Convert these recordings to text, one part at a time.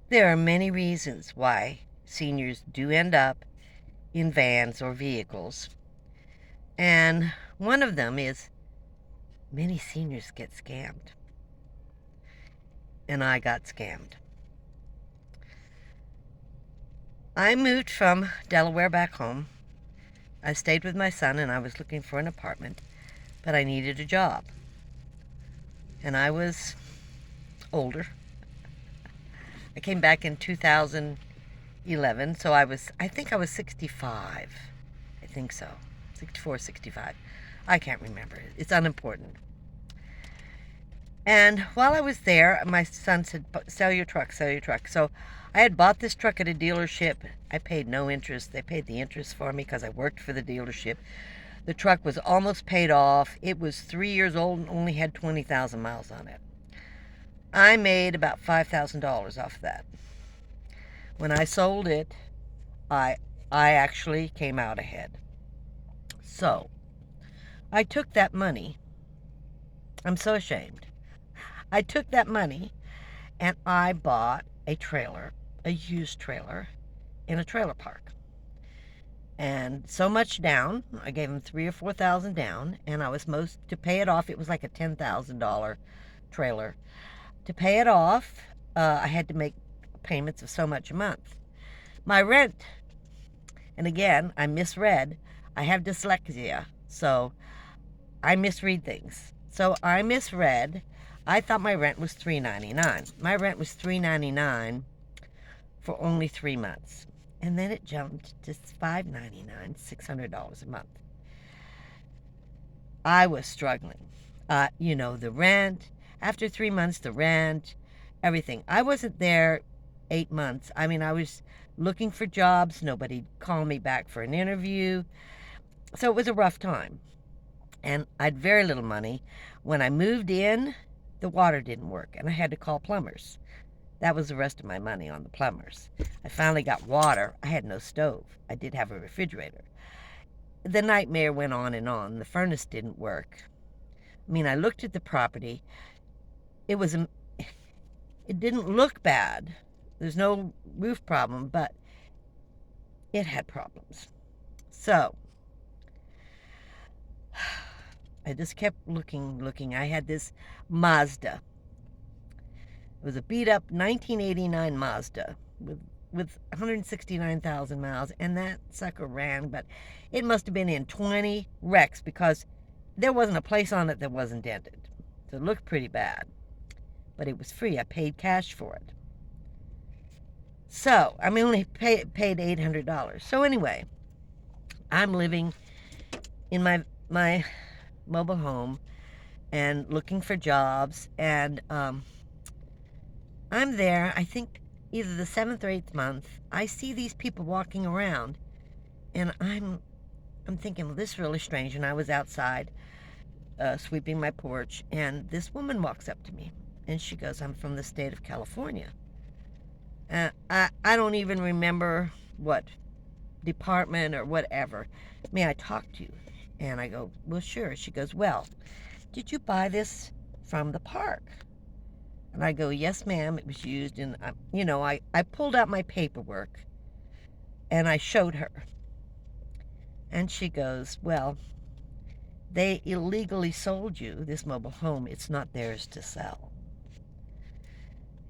There are many reasons why seniors do end up in vans or vehicles, and one of them is many seniors get scammed. And I got scammed. I moved from Delaware back home. I stayed with my son and I was looking for an apartment, but I needed a job. And I was older. I came back in 2011, so I think I was 65. I think so. 64, 65. I can't remember. It's unimportant. And while I was there, my son said, sell your truck, sell your truck. So I had bought this truck at a dealership. I paid no interest. They paid the interest for me because I worked for the dealership. The truck was almost paid off. It was 3 years old and only had 20,000 miles on it. I made about $5,000 off that. When I sold it, I actually came out ahead. So I took that money. I'm so ashamed. I took that money and I bought a trailer, a used trailer, in a trailer park. And so much down, I gave him $3,000 or $4,000 down, and I was to pay it off. It was like a $10,000 trailer. To pay it off, I had to make payments of so much a month. My rent, and again, I misread. I have dyslexia, so I misread things. So I misread. I thought my rent was $399. My rent was $399 for only 3 months. And then it jumped to $599, $600 a month. I was struggling. The rent. After 3 months, the rent, everything. I wasn't there 8 months. I mean, I was looking for jobs. Nobody called me back for an interview. So it was a rough time. And I had very little money. When I moved in, the water didn't work, and I had to call plumbers. That was the rest of my money on the plumbers. I finally got water. I had no stove. I did have a refrigerator. The nightmare went on and on. The furnace didn't work. I mean, I looked at the property. It didn't look bad. There's no roof problem, but it had problems. So I just kept looking. I had this Mazda. It was a beat-up 1989 Mazda with 169,000 miles, and that sucker ran, but it must have been in 20 wrecks because there wasn't a place on it that wasn't dented. So it looked pretty bad, but it was free. I paid cash for it. So I only paid $800. So anyway, I'm living in my mobile home and looking for jobs, and I'm there, I think, either the 7th or 8th month. I see these people walking around, and I'm thinking, well, this is really strange. And I was outside sweeping my porch, and this woman walks up to me, and she goes, I'm from the state of California. I don't even remember what department or whatever. May I talk to you? And I go, well, sure. She goes, well, did you buy this from the park? And I go, yes, ma'am, it was used. And, I pulled out my paperwork, and I showed her. And she goes, well, they illegally sold you this mobile home. It's not theirs to sell.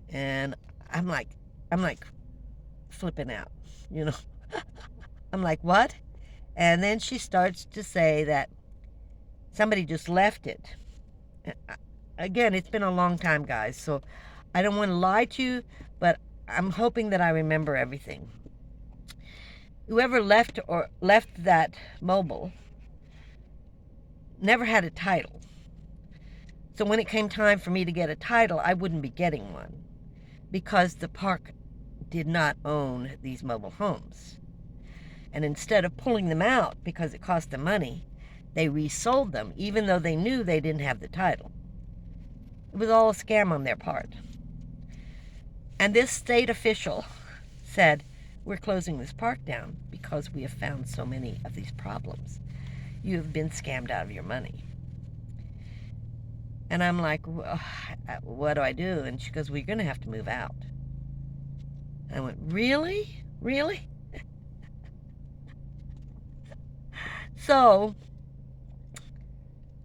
And I'm like flipping out, I'm like, what? And then she starts to say that somebody just left it. Again, it's been a long time, guys, so I don't want to lie to you, but I'm hoping that I remember everything. Whoever left that mobile never had a title. So when it came time for me to get a title, I wouldn't be getting one because the park did not own these mobile homes. And instead of pulling them out because it cost them money, they resold them, even though they knew they didn't have the title. It was all a scam on their part. And this state official said, we're closing this park down because we have found so many of these problems. You have been scammed out of your money. And I'm like, well, what do I do? And she goes, well, you're going to have to move out. I went, really? Really? So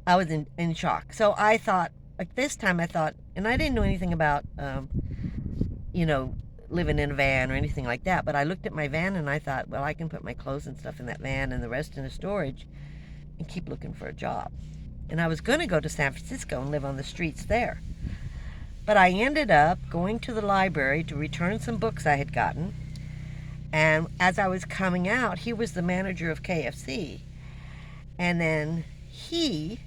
I was in shock. So I thought, like this time I thought, and I didn't know anything about, you know, living in a van or anything like that, but I looked at my van and I thought, well, I can put my clothes and stuff in that van and the rest in the storage and keep looking for a job. And I was going to go to San Francisco and live on the streets there. But I ended up going to the library to return some books I had gotten. And as I was coming out, he was the manager of KFC. And then he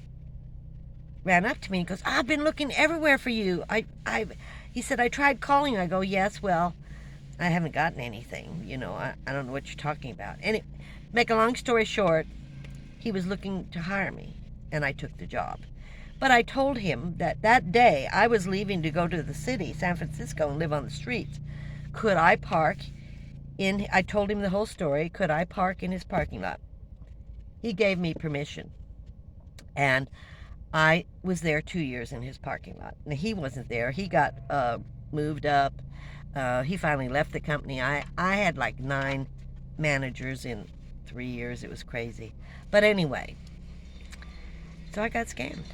ran up to me and goes, I've been looking everywhere for you. He said, I tried calling. I go, yes, well, I haven't gotten anything. You know, I don't know what you're talking about. And make a long story short, he was looking to hire me, and I took the job. But I told him that that day I was leaving to go to the city, San Francisco, and live on the streets. Could I park I told him the whole story. Could I park in his parking lot? He gave me permission. And I was there 2 years in his parking lot. Now, he wasn't there. He got moved up. He finally left the company. I had like 9 managers in 3 years. It was crazy. But anyway, so I got scammed.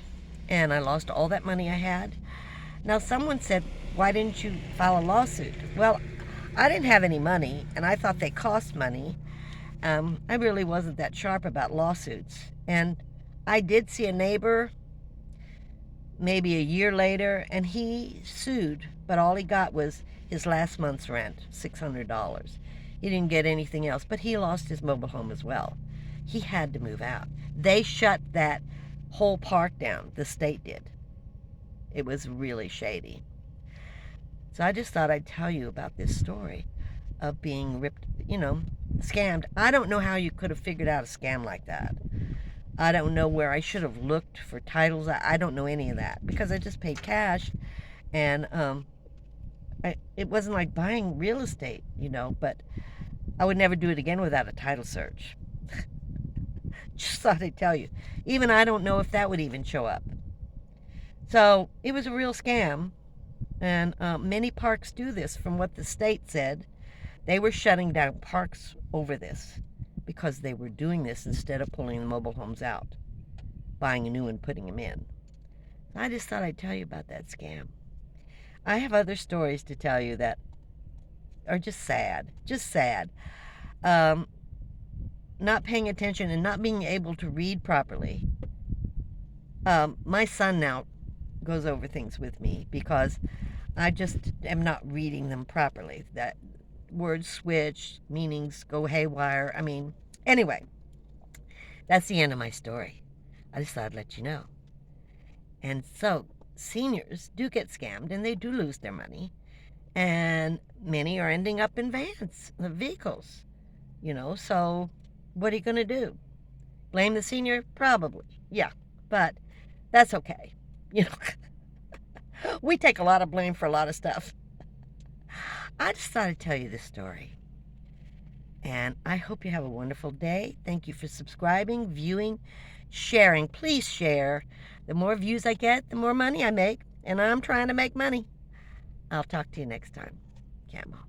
And I lost all that money I had. Now, someone said, why didn't you file a lawsuit? Well, I didn't have any money, and I thought they cost money. I really wasn't that sharp about lawsuits. And I did see a neighbor maybe a year later, and he sued, but all he got was his last month's rent, $600. He didn't get anything else, but he lost his mobile home as well. He had to move out. They shut that whole park down. The state did. It was really shady. So I just thought I'd tell you about this story of being ripped, you know, scammed. I don't know how you could have figured out a scam like that. I don't know where I should have looked for titles. I don't know any of that because I just paid cash, and it wasn't like buying real estate, you know, but I would never do it again without a title search. Just thought I'd tell you. Even I don't know if that would even show up. So it was a real scam, and many parks do this. From what the state said, they were shutting down parks over this because they were doing this instead of pulling the mobile homes out, buying a new and putting them in. I just thought I'd tell you about that scam. I have other stories to tell you that are just sad. Not paying attention and not being able to read properly. My son now goes over things with me because I just am not reading them properly. That words switch, meanings go haywire. I mean, anyway, that's the end of my story. I just thought I'd let you know. And so, seniors do get scammed and they do lose their money. And many are ending up in vehicles, you know, so what are you going to do? Blame the senior? Probably, yeah, but that's okay. You know, we take a lot of blame for a lot of stuff. I just thought I'd tell you this story. And I hope you have a wonderful day. Thank you for subscribing, viewing, sharing. Please share. The more views I get, the more money I make. And I'm trying to make money. I'll talk to you next time. Camo.